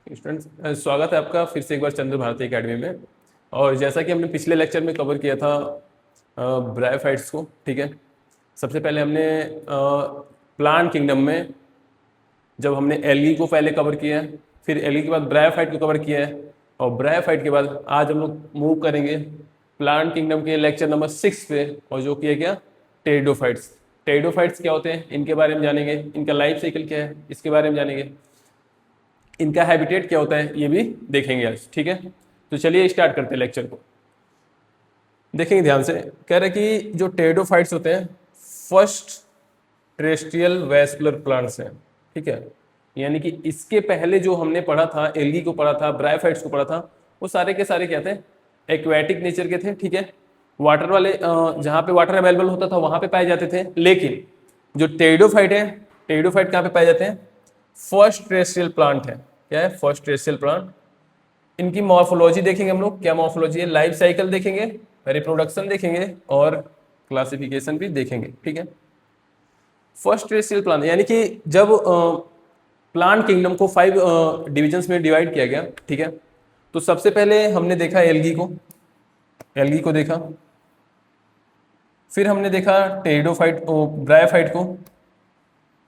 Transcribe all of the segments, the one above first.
Students, स्वागत है आपका फिर से एक बार चंद्र भारती एकेडमी में। और जैसा कि हमने पिछले लेक्चर में कवर किया था ब्रायोफाइट्स को, ठीक है। सबसे पहले हमने प्लांट किंगडम में जब हमने एल्गी को पहले कवर किया है, फिर एल्गी के बाद ब्रायोफाइट को कवर किया है, और ब्रायोफाइट के बाद आज हम लोग मूव करेंगे प्लांट किंगडम के लेक्चर नंबर 6 पे, और जो किया गया टेरिडोफाइट्स। टेरिडोफाइट्स क्या होते हैं इनके बारे में जानेंगे, इनका लाइफ साइकिल क्या है इसके बारे में जानेंगे, इनका हैबिटेट क्या होता है ये भी देखेंगे आज, ठीक है। तो चलिए स्टार्ट करते हैं लेक्चर को। देखेंगे ध्यान से, कह रहे कि जो टेरिडोफाइट्स होते हैं फर्स्ट टेरेस्ट्रियल वैस्कुलर प्लांट्स हैं, ठीक है। यानी कि इसके पहले जो हमने पढ़ा था, एल्गी को पढ़ा था, ब्रायोफाइट्स को पढ़ा था, वो सारे के सारे क्या थे, एक्वेटिक नेचर के थे, ठीक है। वाटर वाले जहाँ पे वाटर अवेलेबल होता था वहां पे पाए जाते थे। लेकिन जो टेरिडोफाइट है, टेरिडोफाइट कहाँ पे पाए जाते हैं, फर्स्ट टेरेस्ट्रियल प्लांट है। क्या है, फर्स्ट टेरेस्ट्रियल प्लांट। इनकी मॉर्फोलॉजी देखेंगे हम लोग, क्या मॉर्फोलॉजी है, लाइफ साइकिल देखेंगे, रिप्रोडक्शन देखेंगे और क्लासिफिकेशन भी देखेंगे, ठीक है। फर्स्ट टेरेस्ट्रियल प्लांट यानी कि जब प्लांट किंगडम को 5 डिविजन्स में डिवाइड किया गया, ठीक है। तो सबसे पहले हमने देखा एल्गी को, एल्गी को देखा, फिर हमने देखा टेरिडोफाइट ब्रायोफाइट को,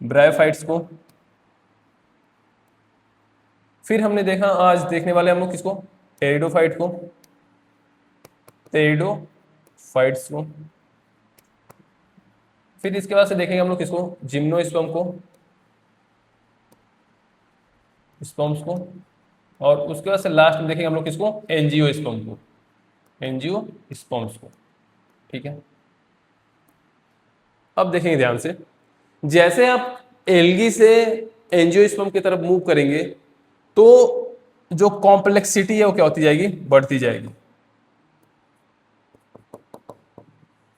ब्रायोफाइट्स को, फिर हमने देखा, आज देखने वाले हम लोग किसको, टेरिडोफाइट को, टेरिडोफाइट्स को। फिर इसके बाद से देखेंगे हम लोग किसको, जिम्नोस्पर्म को, स्पर्म्स को, और उसके बाद से लास्ट में देखेंगे हम लोग किसको, एंजियोस्पर्म को, एंजियोस्पर्म्स को, ठीक है। अब देखेंगे ध्यान से, जैसे आप एल्गी से एंजियोस्पर्म की तरफ मूव करेंगे तो जो कॉम्प्लेक्सिटी है वो क्या होती जाएगी, बढ़ती जाएगी।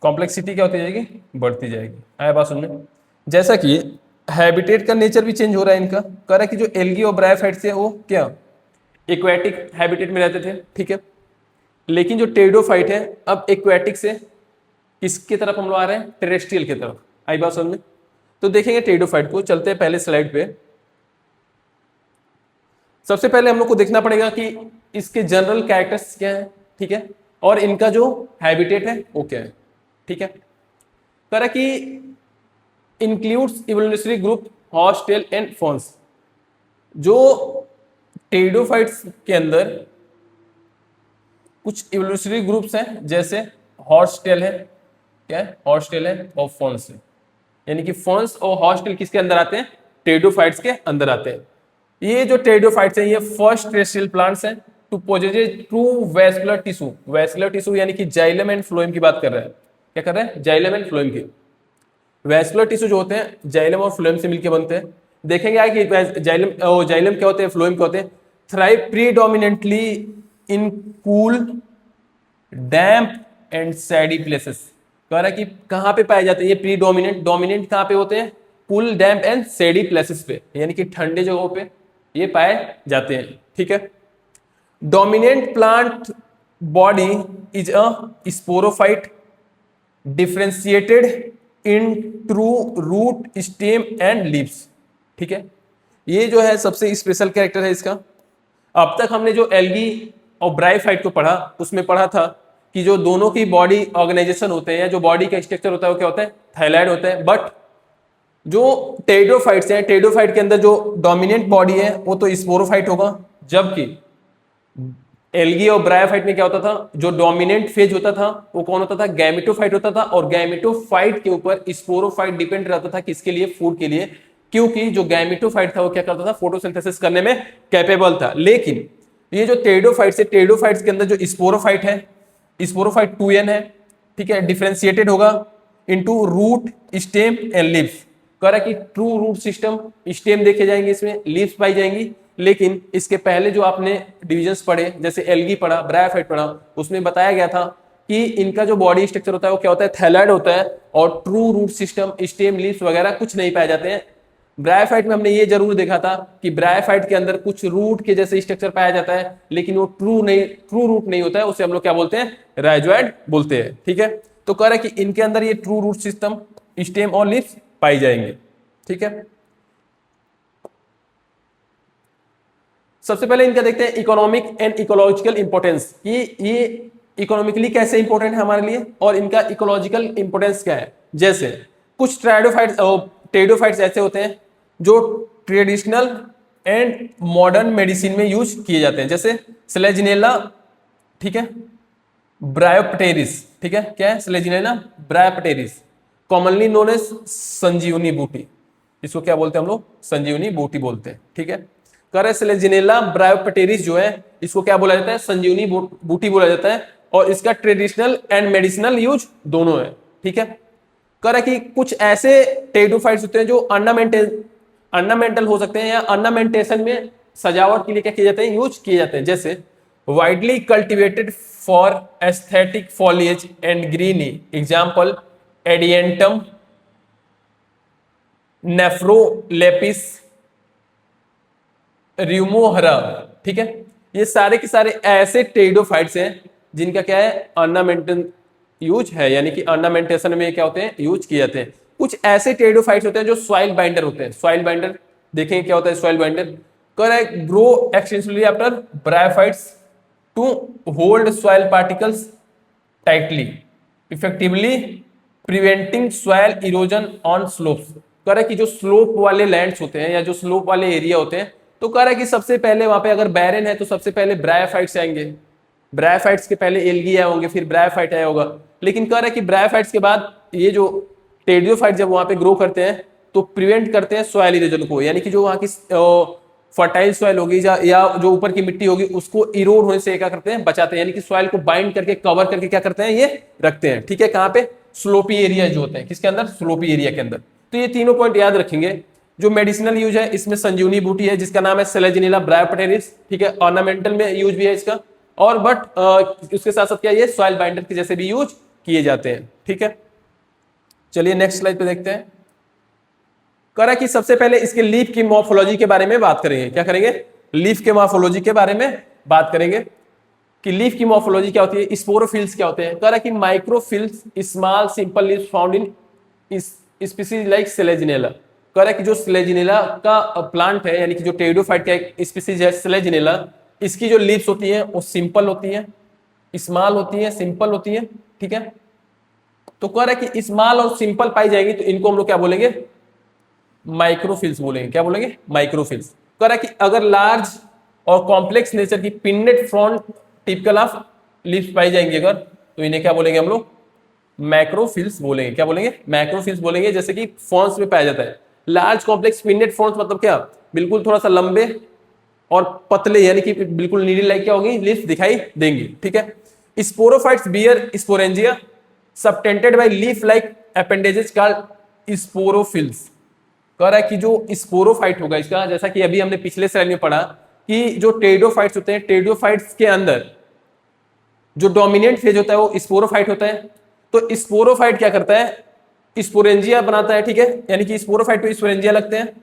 कॉम्प्लेक्सिटी क्या होती जाएगी, बढ़ती जाएगी। आया बात सुनने, जैसा कि हैबिटेट का नेचर भी चेंज हो रहा है इनका। कह रहा है कि जो एल्गी और ब्रायोफाइट्स है वो क्या, एक्वेटिक हैबिटेट में रहते थे, ठीक है। लेकिन जो टेरिडोफाइट है अब एक्वेटिक से किसकी तरफ हम लोग आ रहे हैं, टेरेस्ट्रियल की तरफ। आई बात समझ में। तो देखेंगे टेरिडोफाइट को, चलते हैं पहले स्लाइड पे। सबसे पहले हम लोग को देखना पड़ेगा कि इसके जनरल कैरेक्टर्स क्या है, ठीक है, और इनका जो हैबिटेट है वो क्या है, ठीक है। कह रहा कि includes evolutionary group horsetail and fawns. जो टेरिडोफाइट्स के अंदर कुछ इवोल्यूशनरी ग्रुप्स हैं, जैसे हॉर्सटेल है, क्या है, हॉर्सटेल है, और फॉन्स है। यानी कि फॉन्स और हॉर्सटेल किसके अंदर आते हैं, टेरिडोफाइट्स के अंदर आते हैं। ये जो टेरिडोफाइट्स हैं ये फर्स्ट टेरेस्ट्रियल प्लांट्स हैं to possess true vascular tissue. Vascular tissue यानी कि जाइलम एंड फ्लोएम की बात कर रहे हैं। क्या कर रहे हैं, जाइलम एंड फ्लोएम की। वैस्कुलर टिश्यू जो होते हैं जाइलम और फ्लोएम से मिलकर बनते हैं। देखेंगे आगे कि जाइलम क्या होते हैं, फ्लोएम क्या होते हैं। Thrive predominantly in cool damp and सैडी places. कह रहा है कि कहां पे पाए जाते हैं ये प्रीडोमिनेंट, डोमिनेंट कहां पे होते हैं, कूल डैम्प एंड सैडी प्लेसेस पे, यानी कि ठंडे जगहों पे ये पाए जाते हैं, ठीक है। Dominant plant body is a sporophyte differentiated in true root stem and leaves, ठीक है। ये जो है सबसे स्पेशल कैरेक्टर है इसका। अब तक हमने जो एल्गी और ब्रायोफाइट को पढ़ा उसमें पढ़ा था कि जो दोनों की बॉडी ऑर्गेनाइजेशन होते हैं, जो बॉडी का स्ट्रक्चर होता है वो क्या होता है, थायलाइड होता है। बट जो टेरिडोफाइट्स हैं, टेरिडोफाइट के अंदर जो डोमिनेंट बॉडी है वो तो स्पोरोफाइट होगा, जबकि एल्गी और ब्रायोफाइट में क्या होता था, जो डोमिनेंट फेज होता था वो कौन होता था, गैमेटोफाइट होता था। और गैमेटोफाइट के ऊपर स्पोरोफाइट डिपेंड रहता था, किसके लिए, फूड के लिए, क्योंकि जो गैमेटोफाइट था वो क्या करता था, फोटोसिंथेसिस करने में कैपेबल था। लेकिन ये जो टेरिडोफाइट्स है, टेरिडोफाइट्स के अंदर जो स्पोरोफाइट है, स्पोरोफाइट 2n है, ठीक है, डिफरेंशिएटेड होगा into root stem and leaves. कह रहा है कि ट्रू रूट सिस्टम, स्टेम देखे जाएंगे इसमें, लीव्स पाई जाएंगी। लेकिन इसके पहले जो आपने डिविजन्स पढ़े, जैसे एल्गी पढ़ा, ब्रायोफाइट पढ़ा, उसमें बताया गया था कि इनका जो बॉडी स्ट्रक्चर होता है वो क्या होता है, थैलाइड होता है, और true root system, stem, leaves वगैरह कुछ नहीं पाए जाते हैं। ब्रायोफाइट में हमने ये जरूर देखा था कि ब्रायोफाइट के अंदर कुछ रूट के जैसे स्ट्रक्चर पाया जाता है, लेकिन वो ट्रू रूट नहीं होता है, उसे हम लोग क्या बोलते हैं, राइजोइड बोलते हैं, ठीक है। तो कह रहा है कि इनके अंदर ये ट्रू रूट सिस्टम, स्टेम और लीव्स पाई जाएंगे, ठीक है। सबसे पहले इनका देखते हैं इकोनॉमिक एंड इकोलॉजिकल इंपॉर्टेंस, कि ये इकोनॉमिकली कैसे इंपॉर्टेंट है हमारे लिए और इनका इकोलॉजिकल इंपॉर्टेंस क्या है। जैसे कुछ टेरिडोफाइट्स ऐसे होते हैं जो ट्रेडिशनल एंड मॉडर्न मेडिसिन में यूज किए जाते हैं, जैसे स्लेजिनेला, ठीक है, ब्रायोप्टेरिस, ठीक है, क्या है स्लेजिनेला ब्रायोप्टेरिस, कॉमनली नोन एज संजीवनी बूटी, इसको क्या बोलते हैं हम लोग, संजीवनी बूटी बोलते हैं, ठीक है। करे स्लेजिनेला ब्रायोप्टेरिस जो है इसको क्या बोला जाता है, संजीवनी बूटी बोला जाता है, और इसका ट्रेडिशनल एंड मेडिसिनल यूज दोनों है, ठीक है। करे कि कुछ ऐसे टेरिडोफाइट्स होते हैं जो अर्नामेंटल हो सकते हैं या अर्नामेंटेशन में सजावट के लिए क्या किए जाते हैं, यूज किए जाते हैं, जैसे widely cultivated for aesthetic foliage and greeny, example Adiantum, Nephrolepis, Rumohra, ठीक है। ये सारे के सारे ऐसे टेरिडोफाइट्स हैं जिनका क्या है, ऑर्नामेंटल यूज है, यानी कि ऑर्नामेंटेशन में क्या होते हैं, यूज किए जाते हैं। कुछ ऐसे टेरिडोफाइट्स होते हैं जो सॉइल बाइंडर होते हैं, सॉइल बाइंडर देखेंगे क्या होता है soil binder, grow extensively after bryophytes to hold soil particles tightly, effectively preventing soil erosion on slopes. कह रहा है कि जो स्लोप वाले लैंड्स होते हैं या जो स्लोप वाले एरिया होते हैं, तो कह रहा है कि सबसे पहले वहां पे अगर बैरन है तो सबसे पहले ब्रायोफाइट्स आएंगे, ब्रायोफाइट्स के पहले एल्गी आए होंगे, फिर ब्रायोफाइट आया होगा। लेकिन कह रहा है कि ब्रायोफाइट्स के बाद ये जो टेरिडोफाइट जब वहां पे ग्रो करते हैं तो प्रिवेंट करते हैं सॉइल इरोजन को, यानी कि जो वहां की फर्टाइल सॉइल होगी या जो ऊपर की मिट्टी होगी उसको इरोड होने से क्या करते हैं, बचाते हैं, यानी कि सॉइल को बाइंड करके कवर करके क्या करते हैं, ये रखते हैं, ठीक है। कहां पे, स्लोपी एरिया जो होते हैं, किसके अंदर, स्लोपी एरिया के अंदर। तो ये तीनों पॉइंट याद रखेंगे। जो मेडिसिनल यूज है इसमें संजीवनी बूटी है जिसका नाम है सेलेजिनेला ब्रायोप्टेरिस, ठीक है, ऑर्नामेंटल में यूज भी है इसका, और बट उसके साथ साथ क्या ये सॉइल बाइंडर के जैसे भी यूज किए जाते हैं, ठीक है। चलिए नेक्स्ट स्लाइड पे देखते हैं। करा कि सबसे पहले इसके लीफ की मॉर्फोलॉजी के बारे में बात करेंगे, क्या करेंगे, लीफ के मॉर्फोलॉजी के बारे में बात करेंगे कि लीफ की मॉर्फोलॉजी क्या होती है, स्पोरोफिल्स क्या होते हैं। करा कि microphylls small simple leaves found in species like Selaginella. कह रहा है कि जो स्लेजिनेला का प्लांट है, यानी कि जो टेरिडोफाइट का एक स्पीसीज है स्लेजिनेला, इसकी जो लीव्स होती हैं वो सिंपल होती हैं, स्मॉल होती हैं, सिंपल होती हैं, ठीक है। तो कह रहा है कि स्मॉल और सिंपल पाई जाएगी तो इनको हम लोग क्या बोलेंगे, माइक्रोफिल्स बोलेंगे, क्या बोलेंगे, माइक्रोफिल्स। कह रहा है कि अगर लार्ज और कॉम्प्लेक्स नेचर की pinnate frond typical of leaves पाई जाएंगी अगर, तो इन्हें क्या बोलेंगे हम लोग, मैक्रोफिल्स बोलेंगे, क्या बोलेंगे, मैक्रोफिल्स बोलेंगे, जैसे कि फॉन्स में पाया जाता है। लार्ज कॉम्प्लेक्स पिन्नेट फ्रॉन्स मतलब क्या, बिल्कुल थोड़ा सा लंबे और पतले, यानी कि बिल्कुल नीडल लाइक क्या होगी, लीफ दिखाई देंगी, ठीक है। Sporophytes bear sporangia subtended by leaf like appendages called sporophylls. कह रहा है कि जो स्पोरोफाइट होगा इसका, जैसा कि अभी हमने पिछले स्लाइड में पढ़ा कि जो टेरिडोफाइट्स होते हैं, टेरिडोफाइट्स के अंदर जो डोमिनेंट फेज होता है वो स्पोरोफाइट होता है। तो स्पोरोफाइट क्या करता है, स्पोरेंजिया बनाता है, ठीक है, यानी कि स्पोरोफाइट पे स्पोरेंजिया लगते हैं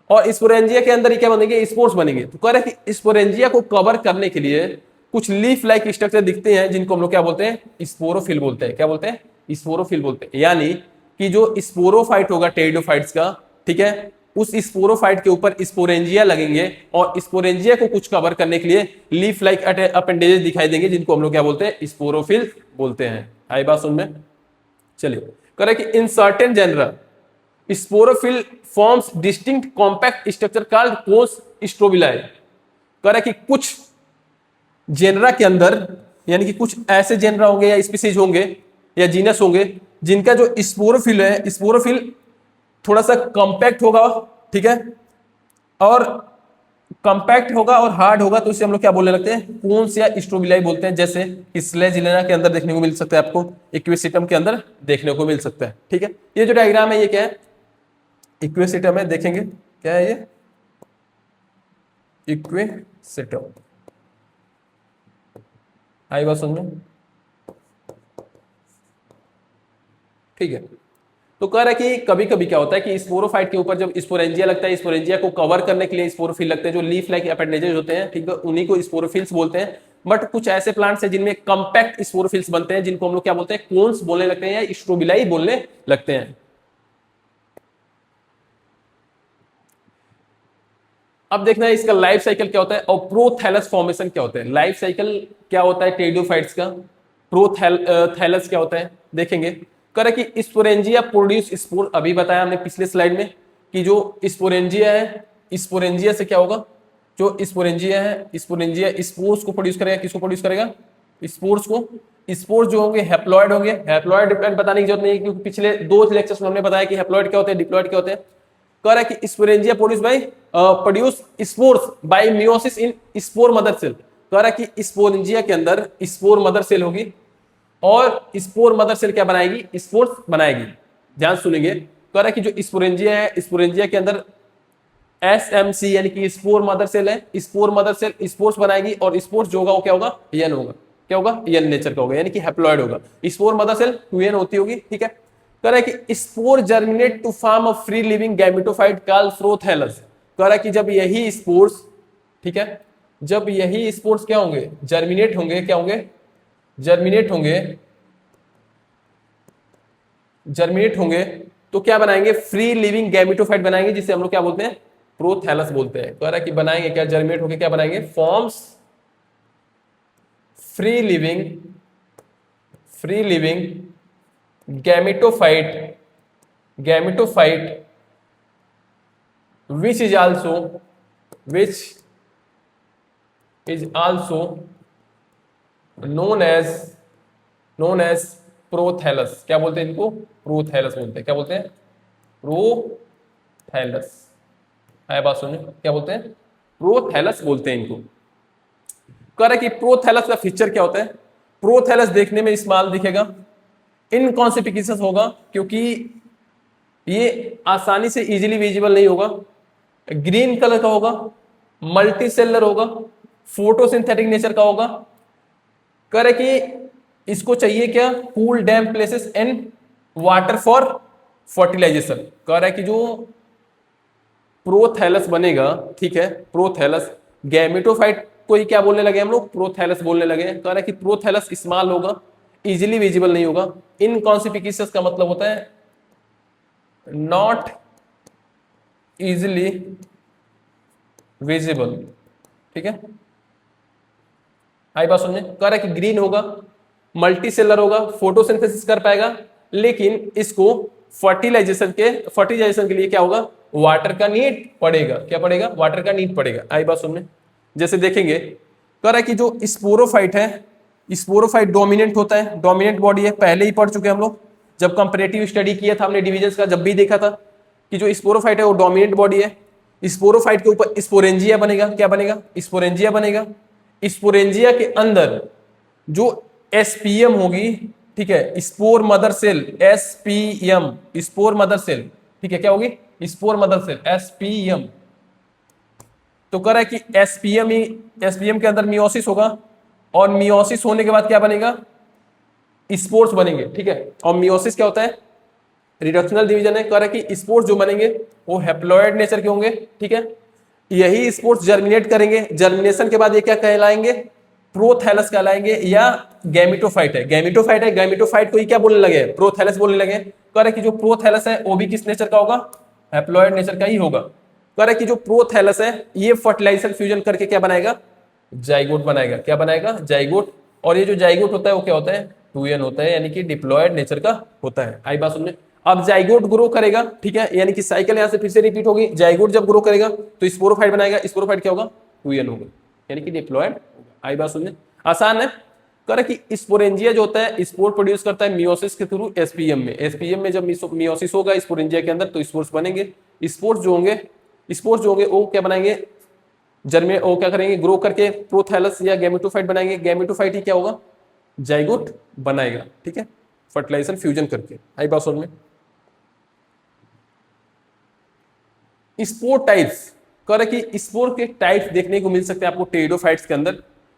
और स्पोरेंजिया के अंदर ही क्या बनेंगे, स्पोर्स बनेंगे। तो कह रहे हैं कि स्पोरेंजिया को कवर करने के लिए कुछ लीफ लाइक स्ट्रक्चर दिखते हैं जिनको हम लोग क्या बोलते हैं, स्पोरोफिल बोलते हैं, क्या बोलते हैं, स्पोरोफिल बोलते हैं। यानी कि जो स्पोरोफाइट होगा टेरिडोफाइट्स का, ठीक है, उस स्पोरोफाइट के ऊपर स्पोरेंजिया लगेंगे और स्पोरेंजिया को कुछ कवर करने के लिए लीफ लाइक अपेंडेजेस दिखाई देंगे जिनको हम लोग क्या बोलते हैं, स्पोरोफिल बोलते हैं। आई बात सुन में, चलिए। कह रहा है कि in certain genera sporophyll forms distinct compact structure called cones strobili. कह रहा है कि कुछ जेनरा के अंदर, यानी कि कुछ ऐसे जेनरा होंगे या स्पीसीज होंगे या जीनस होंगे जिनका जो स्पोरोफिल है, स्पोरोफिल थोड़ा सा कॉम्पैक्ट होगा, ठीक है, और कॉम्पैक्ट होगा और हार्ड होगा, तो इसे हम लोग क्या बोलने लगते हैं, कोन्स या स्ट्रोबिलाई बोलते हैं। जैसे स्लेजिनेला के अंदर देखने को मिल सकता है, आपको इक्वेसिटम के अंदर देखने को मिल सकता है, ठीक है। ये जो डायग्राम है ये क्या है, इक्वेसिटम है, देखेंगे क्या है ये, इक्वेसिटम। आई बात समझ में, ठीक है। तो कह रहा है कि कभी कभी क्या होता है कि स्पोरोफाइट के ऊपर जब स्पोरेंजिया लगता है, स्पोरेंजिया को कवर करने के लिए स्पोरोफिल लगते हैं, जो लीफ लाइक अपेंडेजेस होते हैं, ठीक है, उन्हीं को स्पोरोफिल्स बोलते हैं। बट कुछ ऐसे प्लांट्स हैं जिनमें कॉम्पैक्ट स्पोरोफिल्स बनते हैं जिनको हम लोग क्या बोलते हैं, कोन्स बोलने लगते हैं या स्ट्रोबिलाई बोलने लगते हैं। अब देखना है इसका लाइफ साइकिल क्या होता है और प्रोथैलस फॉर्मेशन क्या होता है। लाइफ साइकिल क्या होता है टेरिडोफाइट्स का, प्रोथैलस क्या होता है देखेंगे। कह कि स्पोरेंजिया प्रोड्यूस स्पोर, अभी बताया हमने पिछले स्लाइड में कि जो स्पोरेंजिया है, स्पोरेंजिया से क्या होगा, जो स्पोरेंजिया है, स्पोरेंजिया स्पोर्स को प्रोड्यूस करेगा। किसको प्रोड्यूस करेगा? स्पोर्स को। स्पोर्स जो होंगे हैप्लॉइड होंगे। हैप्लॉइड बताने की जरूरत नहीं है क्योंकि पिछले 2 लेक्चर्स में हमने बताया कि हैप्लॉइड क्या होते हैं, डिप्लॉइड क्या होते हैं। कह रहा है कि sporangia produce spores by meiosis in spore mother cell. कह रहा है कि स्पोरेंजिया के अंदर स्पोर मदर सेल होगी और स्पोर मदर सेल क्या बनाएगी? स्पोर्स बनाएगी। ध्यान सुनेंगे। कह रहा है कि जो स्पोरेंजिया है, स्पोरेंजिया के अंदर SMC यानी कि स्पोर मदर सेल है। स्पोर मदर सेल स्पोर्स बनाएगी और स्पोर्स जो होगा वो क्या होगा? यन होगा। क्या होगा? यन नेचर का होगा, यानी कि हैप्लॉइड होगा। स्पोर मदर सेल 2n होती होगी, ठीक है। कह रहा है कि spore germinate to form a free living gametophyte called prothallus. कह रहा है कि जब यही स्पोर्स, ठीक है, जब यही स्पोर्स क्या होंगे? जर्मिनेट होंगे। क्या होंगे? जर्मिनेट होंगे। जर्मिनेट होंगे तो क्या बनाएंगे? फ्री लिविंग गैमेटोफाइट बनाएंगे, जिसे हम लोग क्या बोलते हैं? प्रोथैलस बोलते हैं। कह रहा है कि बनाएंगे क्या? जर्मिनेट होके क्या बनाएंगे? Forms free living gametophyte which is also known as prothallus. क्या बोलते हैं इनको? प्रोथैलस बोलते हैं। क्या बोलते हैं? प्रोथैलस। है बात सुनिए, क्या बोलते हैं? प्रोथैलस बोलते हैं इनको। कह रहा है कि प्रोथैलस का फीचर क्या होता है? प्रोथैलस देखने में स्मॉल दिखेगा, इनकॉन्स्पिकुअस होगा क्योंकि ये आसानी से इजीली विजिबल नहीं होगा, ग्रीन कलर का होगा, मल्टी सेलर होगा, फोटोसिंथेटिक नेचर का होगा। कह रहे कि इसको चाहिए क्या? Cool damp places and water for fertilisation. कह रहा है कि जो प्रोथैलस बनेगा, ठीक है, प्रोथैलस गैमेटोफाइट को ही क्या बोलने लगे हम लोग? प्रोथैलस बोलने लगे। कह रहा है कि प्रोथैलस स्मॉल होगा, इजीली विजिबल नहीं होगा। इनकॉन्स्पिकुअस का मतलब होता है नॉट इजिली विजिबल, ठीक है। आई बात सुनने। कह रहा है कि ग्रीन होगा, मल्टी सेलर होगा, फोटोसिंथेसिस कर पाएगा, लेकिन इसको फर्टिलाइजेशन के लिए क्या होगा? वाटर का नीड पड़ेगा। क्या पड़ेगा? वाटर का नीड पड़ेगा। आई बात सुनने। जैसे देखेंगे, कह रहा है कि जो स्पोरोफाइट है, स्पोरोफाइट डोमिनेंट होता है, डोमिनेंट बॉडी है। पहले ही पढ़ चुके हम लोग, जब कंपैरेटिव स्टडी किया था हमने डिविजन्स का, जब भी देखा था कि जो स्पोरोफाइट है वो डोमिनेंट बॉडी है। स्पोरोफाइट के ऊपर स्पोरेंजिया बनेगा। क्या बनेगा? स्पोरेंजिया बनेगा। स्पोरेंजिया के अंदर जो एसपीएम होगी, ठीक है, spore mother cell, SPM, spore mother cell, ठीक है, क्या होगी? Spore mother cell, SPM. तो कह रहा है कि एसपीएम के अंदर मियोसिस होगा और मियोसिस होने के बाद क्या बनेगा? स्पोर्स बनेंगे, ठीक है। और मियोसिस क्या होता है? रिडक्शनल डिवीजन है। कह रहा है कि स्पोर्स जो बनेंगे वो हैप्लॉइड नेचर के होंगे, ठीक है। यही स्पोर्स जर्मिनेट करेंगे। जर्मिनेशन के बाद ये क्या कहलाएंगे? प्रोथैलस कहलाएंगे या गैमेटोफाइट है। गैमेटोफाइट को ही क्या बोलने लगे? प्रोथैलस बोलने लगे। कह रहे कि जो प्रोथैलस है वो भी किस नेचर का होगा? हैप्लॉइड नेचर का ही होगा। कह रहे कि जो प्रोथैलस है ये फर्टिलाइजेशन फ्यूजन करके क्या बनाएगा? जाइगोट बनाएगा। क्या बनाएगा? जाइगोट। और ये जो जाइगोट होता है वो क्या होता है? 2n होता है, यानी कि डिप्लॉयड नेचर का होता है। आई बात सुनने। अब जाइगोट ग्रो करेगा, ठीक है, यानी कि साइकिल यहां से फिर से रिपीट होगी। जाइगोट जब ग्रो करेगा तो स्पोरोफाइट बनाएगा। स्पोरोफाइट क्या होगा? 2n होगा, यानी कि डिप्लॉयड होगा। आई बात सुनने। आसान है। कह रहा कि स्पोरेंजिया जो होता है स्पोर प्रोड्यूस करता है मियोसिस के थ्रू एसपीएम में। एसपीएम में जब मियोसिस होगा स्पोरेंजिया के अंदर तो स्पोर्स बनेंगे। स्पोर्स जो होंगे वो क्या बनाएंगे? जर्मे वो क्या करेंगे? ग्रो करके प्रोथैलस या गैमेटोफाइट बनाएंगे। गैमेटोफाइट ही क्या होगा? जाइगोट बनाएगा, ठीक है, फर्टिलाइजेशन फ्यूजन करके। आई बात समझ में। Spore types. कह रहे कि स्पोर के टाइप्स देखने को मिल सकते हैं आपको टेरिडोफाइट्स के अंदर,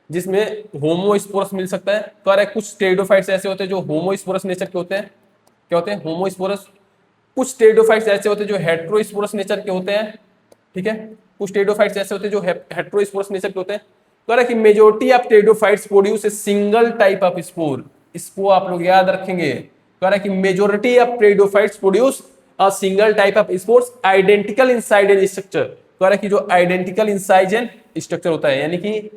जिसमें होमोस्पोरस मिल सकता है। कह रहे कुछ टेरिडोफाइट्स ऐसे होते हैं जो होमोस्पोरस नेचर के होते हैं। क्या होते हैं? होमोस्पोरस। कुछ टेरिडोफाइट्स ऐसे होते हैं जो हेट्रोस्पोरस नेचर के होते हैं, ठीक है। कुछ टेरिडोफाइट्स ऐसे होते हैं जो हेट्रोस्पोरस नेचर के होते हैं। कह रहा है कि majority of pteridophytes produce a single type of spore. इसको आप लोग याद रखेंगे। कह रहा है कि majority of pteridophytes produce a single type of spores identical in size and structure. कह रहा है कि जो identical in size and structure होता है, यानी कि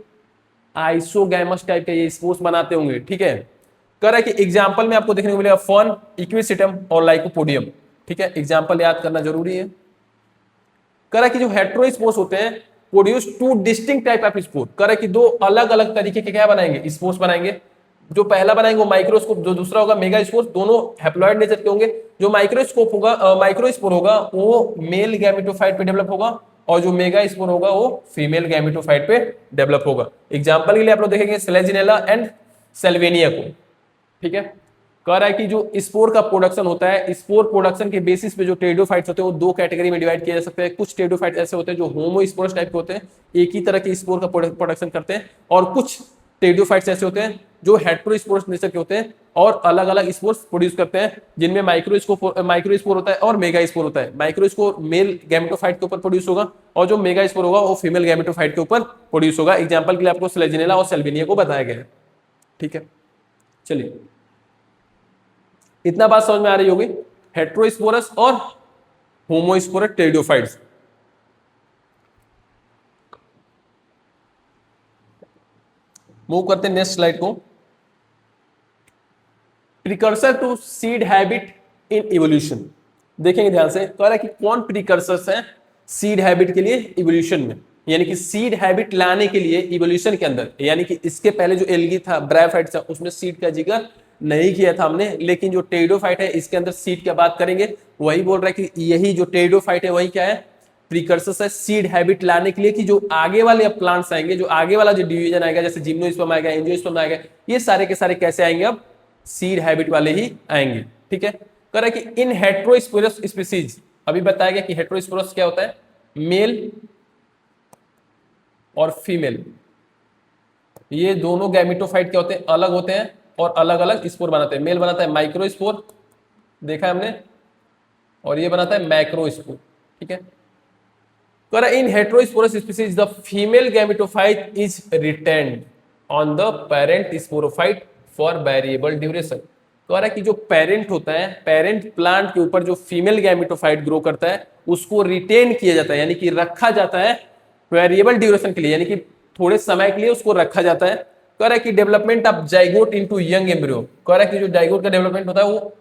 आइसोगैमस टाइप के ये स्पोर्स बनाते होंगे, ठीक है। कह रहा है कि एग्जाम्पल में आपको देखने को मिलेगा फर्न, इक्विसिटम और लाइकोपोडियम, ठीक है। एग्जाम्पल याद करना जरूरी है। कह रहा है कि जो हेटेरोस्पोर्स होते हैं produce two distinct type of spore. कह रहा है कि दो अलग अलग तरीके के क्या बनाएंगे, स्पोर्स बनाएंगे। जो पहला बनाएंगे वो माइक्रोस्कोप, जो दूसरा होगा मेगा स्पोर, दोनों हैप्लॉइड नेचर के होंगे। जो माइक्रोस्कोप होगा माइक्रोस्पोर होगा वो मेल गैमेटोफाइट पे डेवलप होगा, और जो मेगा स्पोर होगा वो फीमेल गैमेटोफाइट पे डेवलप होगा। एग्जांपल के लिए आप लोग देखेंगे सेलेजिनेला एंड सेल्वेनिया को, ठीक है। कह रहा है कि जो स्पोर का प्रोडक्शन होता है, स्पोर प्रोडक्शन के बेसिस पे जो टेरिडोफाइट्स होते हैं वो दो कैटेगरी में डिवाइड किया जा सकता है। कुछ टेरिडोफाइट्स ऐसे होते हैं जो होमोस्पोरस टाइप के होते हैं, एक ही तरह के स्पोर का प्रोडक्शन करते हैं, और कुछ टेरिडोफाइट्स ऐसे होते हैं जो हेटेरोस्पोरस नेचर के होते हैं और अलग अलग स्पोर्स प्रोड्यूस करते हैं, जिनमें माइक्रोस्पोर होता है और मेगा स्पोर होता है। माइक्रोस्पोर मेल गैमेटोफाइट के ऊपर प्रोड्यूस होगा और जो मेगा स्पोर होगा वो फीमेल गैमेटोफाइट के ऊपर प्रोड्यूस होगा। एग्जाम्पल के लिए आपको सेलेजिनेला और सेल्वेनिया को बताया गया है, ठीक है। चलिए, इतना बात समझ में आ रही होगी, हेटेरोस्पोरस और होमोस्पोरस टेरिडोफाइट्स। मूव करते हैं नेक्स्ट स्लाइड को। Precursor to seed habit in evolution, देखेंगे ध्यान से। कह रहा है कि कौन प्रिकर्सर्स हैं सीड हैबिट के लिए इवोल्यूशन में, यानी कि सीड हैबिट लाने के लिए इवोल्यूशन के अंदर। यानी कि इसके पहले जो एल्गी था, ब्रायोफाइट था, उसमें सीड का जिक्र नहीं किया था हमने, लेकिन जो टेरिडोफाइट है इसके अंदर सीड की बात करेंगे। वही बोल रहा है कि यही जो टेरिडोफाइट है वही क्या है, प्रिकर्सर्स है सीड हैबिट लाने के लिए, कि जो आगे वाले अब प्लांट्स आएंगे, जो आगे वाला जो डिवीजन आएगा, जैसे जिम्नोस्पर्म आएगा, एंजियोस्पर्म आएगा, ये सारे के सारे कैसे आएंगे, अब सीड हैबिट वाले ही आएंगे, ठीक है। कह रहा है कि इन हेटेरोस्पोरस स्पीसीज, अभी बताया गया कि हेटेरोस्पोरस क्या होता है, मेल और फीमेल, ये दोनों गैमेटोफाइट क्या होते हैं, अलग होते हैं और अलग अलग स्पोर बनाते हैं। मेल बनाता है माइक्रोस्पोर, देखा है हमने, और ये बनाता है मैक्रोस्पोर, ठीक है। कह रहा है in heterosporous species the female gametophyte is retained on the parent sporophyte for variable duration. कह रहा है कि जो पेरेंट होता है, पेरेंट प्लांट के ऊपर जो फीमेल गैमेटोफाइट ग्रो करता है उसको रिटेन किया जाता है, यानी कि रखा जाता है वेरिएबल ड्यूरेशन के लिए, यानी कि थोड़े समय के लिए उसको रखा जाता है। कह रहा है कि development of zygote into young embryo, कह रहा है कि जो जाइगोट का डेवलपमेंट होता है वो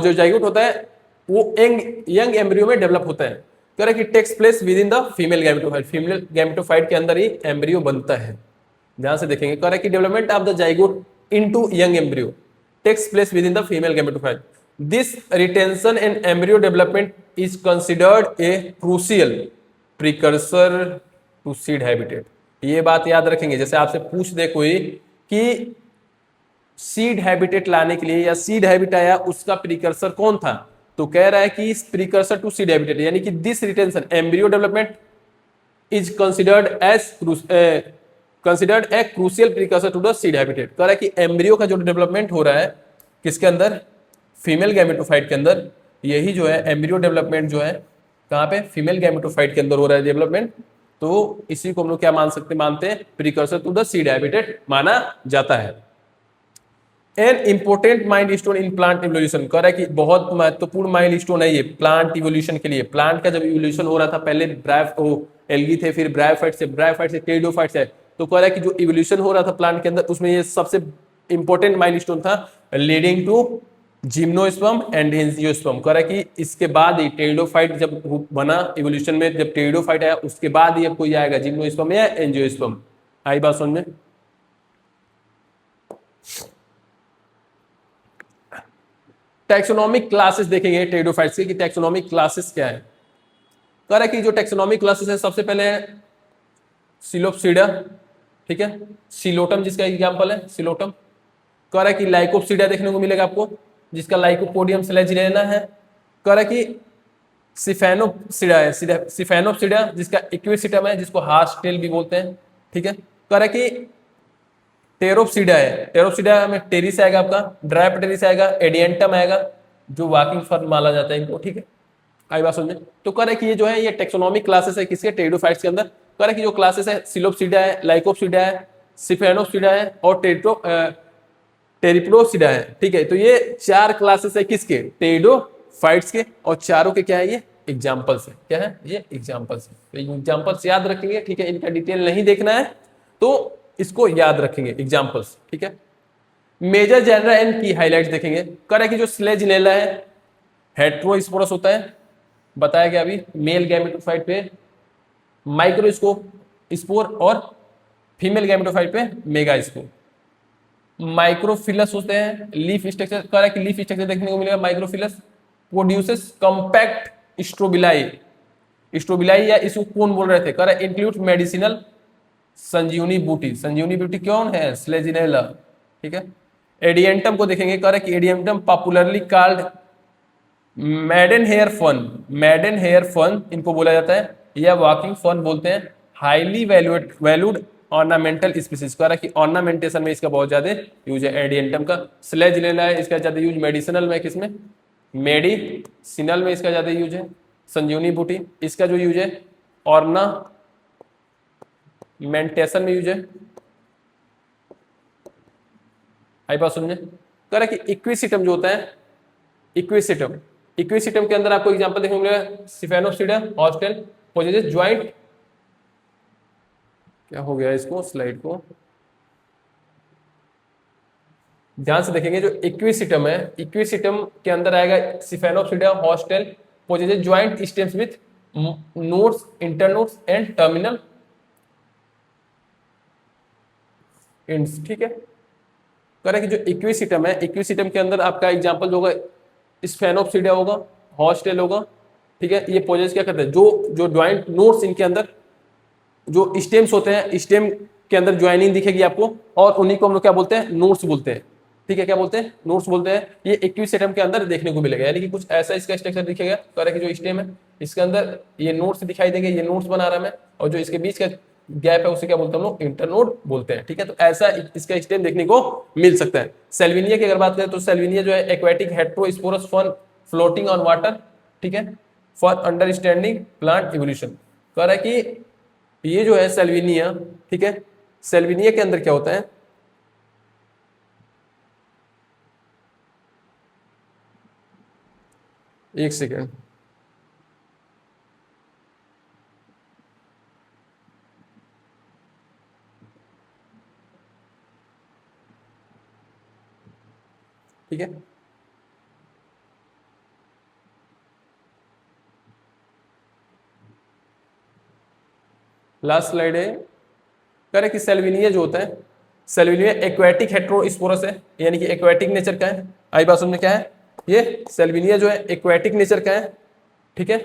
जो जाइगोट होता है वो यंग एम्ब्रियो में डेवलप होता है। कह रहा है कि takes place within the female gametophyte, female gametophyte के अंदर ही एम्ब्रियो बनता है। ध्यान से देखेंगे, कह रहा है कि development of the zygote into young embryo takes place within the female gametophyte. This retention and embryo development is considered a crucial precursor to seed habitat. ये बात याद रखेंगे, जैसे आपसे पूछ दे कोई कि सीड हैबिटेट लाने के लिए या सीड हैबिट आया उसका प्रिकर्सर कौन था, तो कह रहा है कि प्रिकर्सर टू सीड हैबिटेट, यानी कि this retention embryo development is considered a crucial precursor to the seed habitat. कह रहा है कि एम्ब्रियो का जो डेवलपमेंट हो रहा है किसके अंदर, फीमेल गैमेटोफाइट के अंदर, यही जो है एम्ब्रियो डेवलपमेंट जो है कहां पे, फीमेल गैमेटोफाइट के अंदर हो रहा है डेवलपमेंट, तो इसी को हम लोग क्या मानते हैं, precursor to the seed habitat माना जाता है। An important milestone in plant evolution, कह रहा है कि बहुत महत्वपूर्ण माइलस्टोन है ये प्लांट इवोल्यूशन के लिए। प्लांट का जब इवोल्यूशन हो रहा था, पहले एल्गी थे, फिर ब्रायोफाइट से टेरिडोफाइट से, तो कह रहा है कि जो इवोल्यूशन हो रहा था प्लांट के अंदर उसमें ये सबसे इंपॉर्टेंट माइलस्टोन था, leading to gymnosperm and angiosperm. कह रहा है कि इसके बाद ही टेरिडोफाइट जब बना इवोल्यूशन में, जब टेरिडोफाइट आया उसके बाद ही अब कोई आएगा जिम्नोस्पर्म या एंजियोस्पर्म। आई बात समझ में। टैक्सोनॉमिक क्लासेस देखेंगे टेरिडोफाइट्स की, टैक्सोनॉमिक क्लासेस क्या है। कह रहा है कि जो टैक्सोनॉमिक क्लासेस है, सबसे पहले है सिलोप्सिडा, ठीक है, सिलोटम जिसका एग्जांपल है सिलोटम। कह रहा है कि लाइकोप्सिडा देखने को मिलेगा आपको, जिसका लाइकोपोडियम सेलेजिनेला है। कह रहा है कि सिफेनोप्सिडा है, सिफेनोप्सिडा जिसका इक्विसिटम है, जिसको हार्स टेल भी बोलते हैं, ठीक है। कह रहा है कि टेरोप्सिडा है, टेरोप्सिडा में टेरिस आएगा आपका, ड्राइपटेरिस आएगा, एडियंटम आएगा, जो वॉकिंग फर्म माना जाता है इनको, ठीक है। आई बात समझ में। तो कह रहा है कि ये जो है ये टेक्सोनॉमिक क्लासेस है किसके, टेरिडोफाइट्स के अंदर। कह रहा है कि जो क्लासेस है सिलोप्सिडा है, लाइकोप्सिडा है, सिफेनोप्सिडा है और टेरिप्लोसिडा है, ठीक है। तो ये चार क्लासेस है किसके, टेरिडोफाइट्स के, और चारों के क्या है, ये एग्जाम्पल्स है। क्या है? ये एग्जाम्पल्स है। तो एग्जाम्पल्स याद रखेंगे, ठीक है। इनका डिटेल नहीं देखना है तो इसको याद रखेंगे, एग्जाम्पल्स, ठीक है। मेजर जेनरा एंड की हाईलाइट्स देखेंगे। कह रहा है कि जो स्लेजिनेला है हेट्रोस्पोरस होता है, बताया गया अभी, मेल गैमेटोफाइट पे माइक्रोस्कोप स्पोर और फीमेल गैमेटोफाइट पे मेगा स्पोर। माइक्रोफिलस होते हैं, लीफ स्ट्रक्चर, कह रहा है कि लीफ स्ट्रक्चर देखने को मिलेगा। Microphyllous produces compact strobili. Strobili या इसको कौन बोल रहे थे? कह रहा है इंक्लूड मेडिसिनल संजीवनी बूटी। संजीवनी बूटी कौन है? स्लेजिनेला, ठीक है। एडियंटम को देखेंगे। कह रहा है कि adiantum popularly called maidenhair fern. Maidenhair fern इनको बोला जाता है, या वॉकिंग फन बोलते हैं। Highly valued ornamental species. कह रहा है कि ऑर्नामेंटेशन में इसका बहुत ज्यादा यूज है एडियंटम का। स्लेजिनेला है, इसका ज्यादा यूज मेडिसिनल में, किसमें? मेडिसिनल में इसका ज्यादा यूज है। संजीवनी बूटी इसका जो यूज है ऑर्नामेंटेशन में यूज है। आई बात समझे? कह रहा है कि इक्विसिटम जो होता है, इक्विसिटम, इक्विसिटम के अंदर आपको एग्जांपल देखने को मिलेगा। सिफेनोप्सिडा हॉस्टेल पोजेसेस ज्वाइंट, क्या हो गया इसको, स्लाइड को ध्यान से देखेंगे। जो इक्विसिटम है, इक्विसिटम के अंदर आएगा Sphenopsida hostel possesses joint stems with nodes, internodes and terminal ends, ठीक है। कह रहा है कि जो इक्विसिटम है, इक्विसिटम के अंदर आपका एग्जांपल जो होगा स्फेनोप्सिडा होगा, हॉस्टेल होगा, ठीक है। ये पोजेस क्या करते हैं? जो ज्वाइंट नोड्स इनके अंदर जो स्टेम्स होते हैं, स्टेम के अंदर ज्वाइनिंग दिखेगी आपको, और उन्हीं को हम लोग क्या बोलते हैं? नोड्स बोलते हैं, ठीक है। क्या बोलते हैं? नोड्स बोलते हैं। ये इक्विसिटम के अंदर देखने को मिलेगा, यानी कि कुछ ऐसा इसका स्ट्रक्चर दिखेगा। कह रहा है कि जो स्टेम है इसके अंदर ये नोड्स दिखाई देंगे, ये नोड्स बना रहा है मैं, और जो इसके बीच का गैप है उसे क्या बोलते हैं हम लोग? इंटरनोड बोलते हैं, ठीक है। तो ऐसा इसका स्टेम देखने को मिल सकता है। सेल्विनिया की अगर बात करें तो सेल्विनिया जो है aquatic heterosporous for floating on water, ठीक है, फॉर अंडरस्टैंडिंग प्लांट इवोल्यूशन। कह रहा है कि ये जो है सेल्विनिया, ठीक है, सेल्विनिया के अंदर क्या होता है? एक सेकेंड, ठीक है। लास्ट स्लाइड है। कह रहे कि सेल्विनिया जो होता है, सेल्विनिया एक्वेटिक हेट्रोस्पोरस है, यानी कि एक्वेटिक नेचर का है। आई बात समझ क्या है? ये सेल्विनिया जो है एक्वेटिक नेचर का है, ठीक है।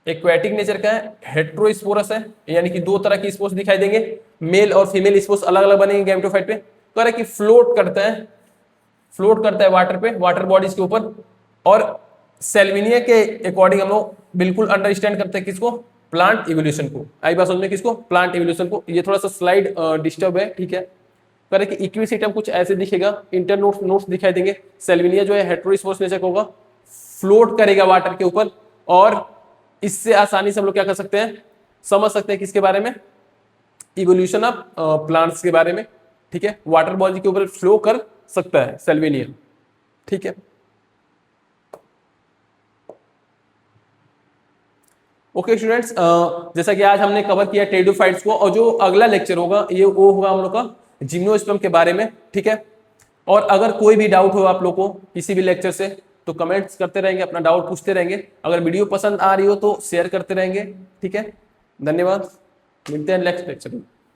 एक्वेटिक नेचर का है, हेट्रोस्पोरस है, यानी कि दो तरह की स्पोर्स दिखाई देंगे, मेल और फीमेल स्पोर्स अलग अलग बनेंगे गैमेटोफाइट पे। कह रहा है कि फ्लोट करता है, फ्लोट करता है वाटर पे, वाटर बॉडीज के ऊपर। और सेल्विनिया के अकॉर्डिंग हम लोग बिल्कुल अंडरस्टैंड करते हैं किसको? प्लांट इवोल्यूशन को। आई बात समझ में? किसको? प्लांट इवोल्यूशन को। ये थोड़ा सा स्लाइड डिस्टर्ब है, ठीक है। कह रहे कि इक्विसिटम कुछ ऐसे दिखेगा, इंटरनोड्स दिखाई देंगे। सेल्विनिया जो है हेट्रोस्पोरस नेचर का होगा, फ्लोट करेगा वाटर के ऊपर, और इससे आसानी से हम लोग क्या कर सकते हैं? समझ सकते हैं किसके बारे में? इवोल्यूशन ऑफ प्लांट्स के बारे में, ठीक है। वाटर बॉडी के ऊपर फ्लो कर सकता है सेल्विनिया, ठीक है। ओके स्टूडेंट्स, जैसा कि आज हमने कवर किया टेरिडोफाइट्स को, और जो अगला लेक्चर होगा ये वो होगा हम लोग का जिम्नोस्पर्म के बारे में, ठीक है। और अगर कोई भी डाउट हो आप लोग को किसी भी लेक्चर से, तो कमेंट्स करते रहेंगे, अपना डाउट पूछते रहेंगे। अगर वीडियो पसंद आ रही हो तो शेयर करते रहेंगे, ठीक है। धन्यवाद, मिलते हैं नेक्स्ट लेक्चर में।